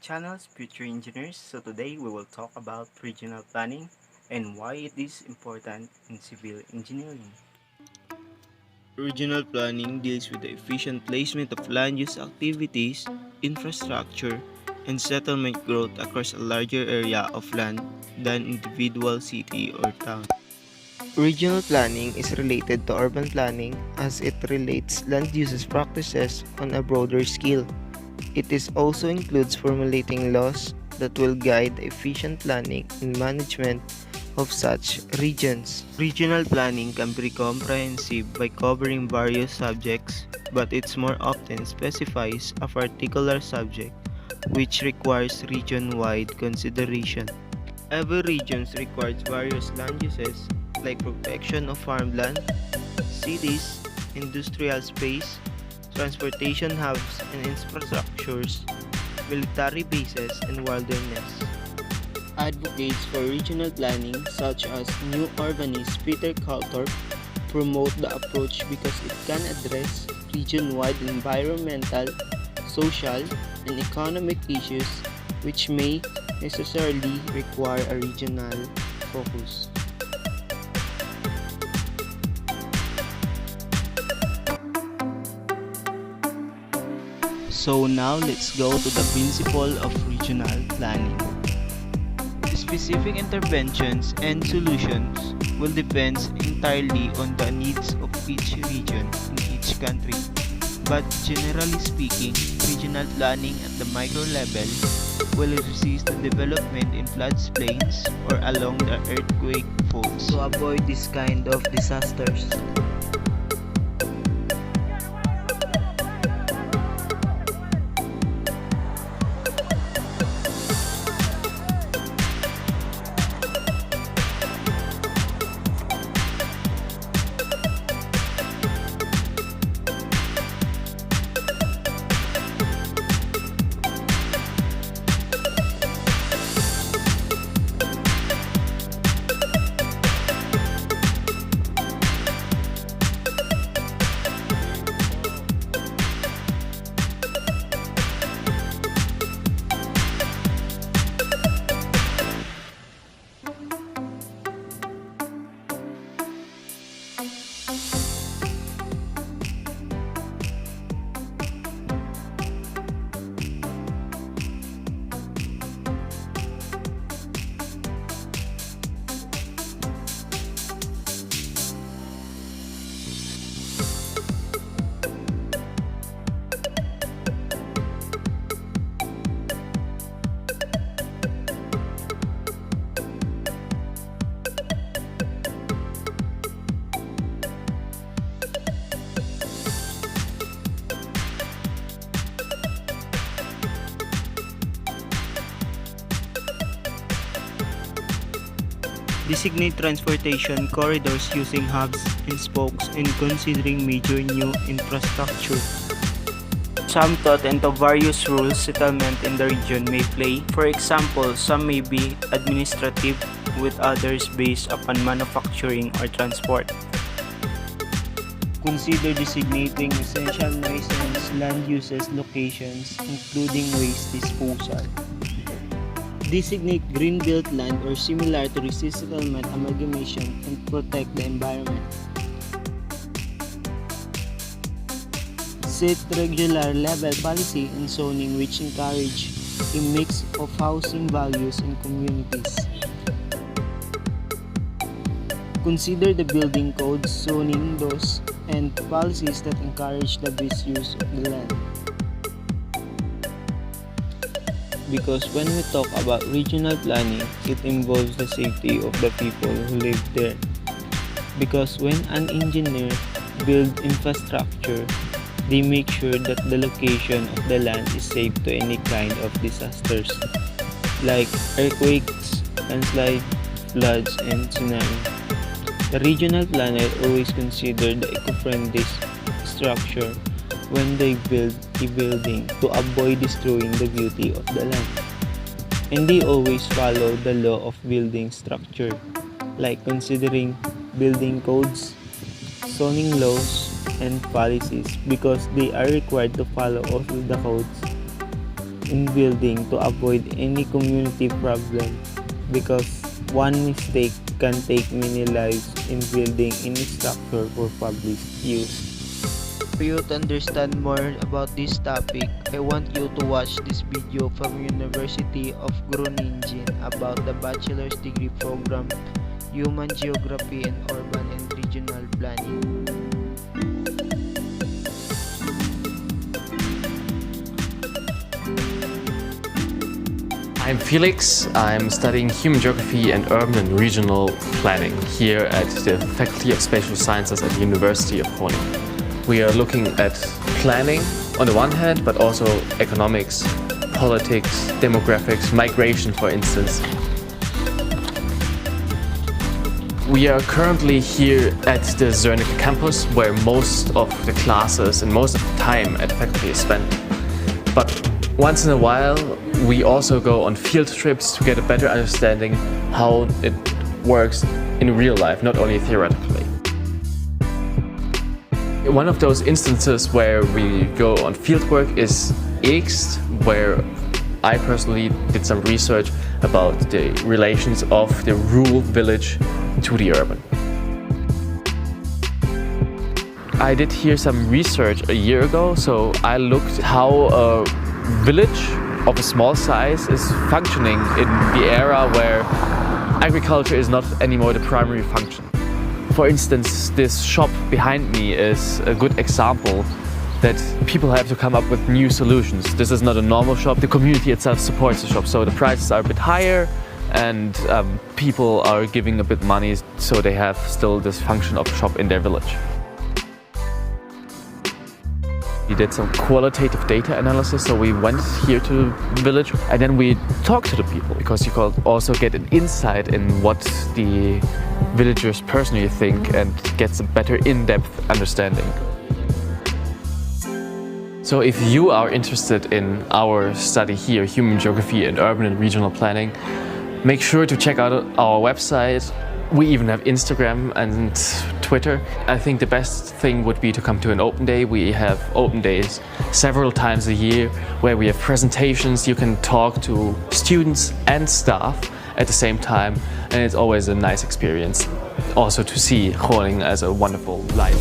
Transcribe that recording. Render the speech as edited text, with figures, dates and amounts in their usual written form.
channel's Future Engineers. So today we will talk about regional planning and why it is important in civil engineering. Regional planning deals with the efficient placement of land use activities, infrastructure, and settlement growth across a larger area of land than individual city or town. Regional planning is related to urban planning as it relates land uses practices on a broader scale. It is also includes formulating laws that will guide the efficient planning and management of such regions. Regional planning can be comprehensive by covering various subjects, but it's more often specifies a particular subject which requires region-wide consideration. Every region requires various land uses like protection of farmland, cities, industrial space, transportation hubs and infrastructures, military bases, and wilderness. Advocates for regional planning, such as New Urbanist Peter Kaltorp, promote the approach because it can address region-wide environmental, social, and economic issues which may necessarily require a regional focus. So now let's go to the principle of regional planning. Specific interventions and solutions will depend entirely on the needs of each region in each country. But generally speaking, regional planning at the micro level will resist the development in floodplains or along the earthquake faults To avoid this kind of disasters. Designate transportation corridors using hubs and spokes and considering major new infrastructure. Some thought into various rules settlement in the region may play. For example, some may be administrative with others based upon manufacturing or transport. Consider designating essential nuisance land uses locations including waste disposal. Designate greenbelt land or similar to resist settlement amalgamation and protect the environment. Set regular level policy in zoning which encourage a mix of housing values and communities. Consider the building codes, zoning laws, and policies that encourage the best use of the land. because when we talk about regional planning, it involves the safety of the people who live there. Because when an engineer builds infrastructure, they make sure that the location of the land is safe to any kind of disasters like earthquakes, landslide, floods, and tsunami. The regional planner always consider the eco-friendly structure when they build a building to avoid destroying the beauty of the land. And they always follow the law of building structure, like considering building codes, zoning laws, and policies because they are required to follow all of the codes. in building to avoid any community problem, because one mistake can take many lives in building any structure for public use. For you to understand more about this topic, I want you to watch this video from University of Groningen about the bachelor's degree program, Human Geography and Urban and Regional Planning. I'm Felix. I'm studying Human Geography and Urban and Regional Planning here at the Faculty of Spatial Sciences at the University of Groningen. We are looking at planning on the one hand, but also economics, politics, demographics, migration, for instance. We are currently here at the Zernike campus, where most of the classes and most of the time at the faculty is spent. But once in a while, we also go on field trips to get a better understanding how it works in real life, not only theoretically. One of those instances where we go on fieldwork is Eekst, where I personally did some research about the relations of the rural village to the urban. I did here some research a year ago, so I looked how a village of a small size is functioning in the era where agriculture is not anymore the primary function. For instance, this shop behind me is a good example that people have to come up with new solutions. This is not a normal shop. The community itself supports the shop, so the prices are a bit higher and people are giving a bit money, so they have still this function of shop in their village. We did some qualitative data analysis, so we went here to the village and then we talked to the people, because you can also get an insight in what the villagers personally think and gets a better in-depth understanding. So if you are interested in our study here, Human Geography and Urban and Regional Planning, make sure to check out our website. We even have Instagram and Twitter. I think the best thing would be to come to an open day. We have open days several times a year where we have presentations. You can talk to students and staff at the same time, and it's always a nice experience. Also to see Groningen as a wonderful life.